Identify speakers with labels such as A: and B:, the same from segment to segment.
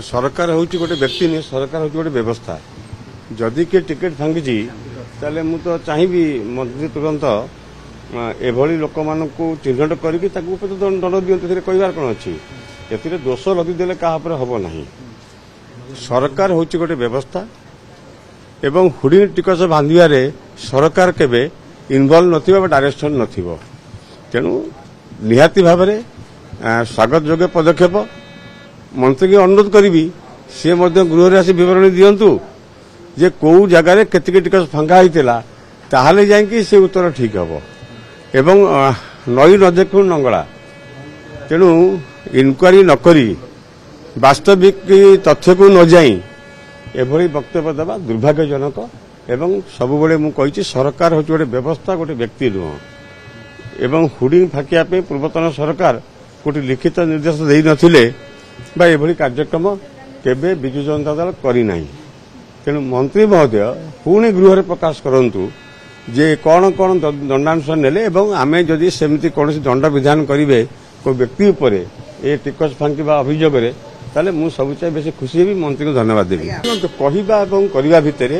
A: सरकार हूँ गोटे व्यक्ति नहीं, सरकार हूँ गोटे व्यवस्था। जदि किए टिकेट भांगी ताले मु तो चाहिए मंत्री तुरंत एभली लोक मान चिन्हट करके दंड दिखार कहार कौन अच्छी ए दोष लदिदेले क्या हम ना। सरकार हूँ गोटे व्यवस्था एवं हुडिंग टिकस बांधे सरकार केबे इनवल्व नथिबा डायरेक्शन नथिबो। तेणु निहाती भाव में स्वागत योग्य पदक्षेप। मंत्री की अनुरोध करी सी गृह आसी विवरणी दिंतु जे कौ जगार केतिक टिकस फांका होता ताहले जाइए से उत्तर ठीक हम एवं नई न देखु नंगला। तेणु इनक्वारी नकरी वास्तविक तथ्य को न जाई एभली वक्तव्य देवा दुर्भाग्यजनक। एवं सबुबले मुझे सरकार हूँ गोटे व्यवस्था, गोटे व्यक्ति नुह। एवं हुडिंग फाकिया पूर्वतन सरकार गोटे लिखित निर्देश दे नथिले बा एभली कार्यक्रम केबे बिजु जनता दल करना। तेणु मंत्री महोदय पुणी गृह प्रकाश करंतु जे कौन कौन दंडानुष्ठान नेले एवं आमे जदि सेमती कौन दंड विधान करेंगे कोई व्यक्ति उपर ए टिकस फांकिबा अभियोग ताले मु सब चाहे बेसी खुशी भी मंत्री को धन्यवाद देवी। कहवा एवं करने भितर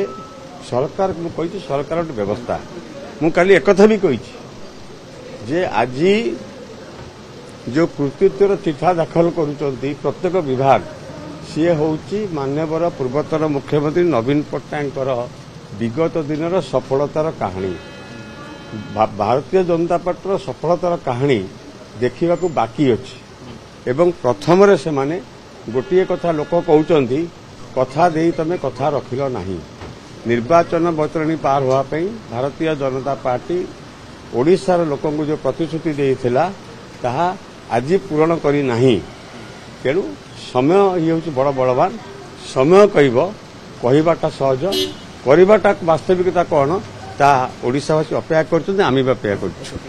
A: सरकार मुझे सरकार गोटे व्यवस्था। मु काली एक कथा भी कही जे आज जो कृतित्वर चिठा दाखल करुचंती प्रत्येक विभाग सी हूँ माननीय पूर्वतन मुख्यमंत्री नवीन पट्टनायक विगत दिन सफलतार कहानी। भारतीय जनता पार्टी सफलतार कहानी देखा बाकी अच्छी। एवं प्रथम से माने गोटे कथा लोक कहते कथा दे तमें कथा रखिल ना। निर्वाचन बैतरणी पार होगापी भारतीय जनता पार्टी ओडिशार लोक जो प्रतिश्रुति देता ताहा आज पूरण करना। तेणु समय ये हूँ बड़ बलवान। समय कहवाटा सहज, करवाटा वास्तविकता कौन ता ओडिशावासी अपेक्षा कर, आम भी अपेक्षा कर।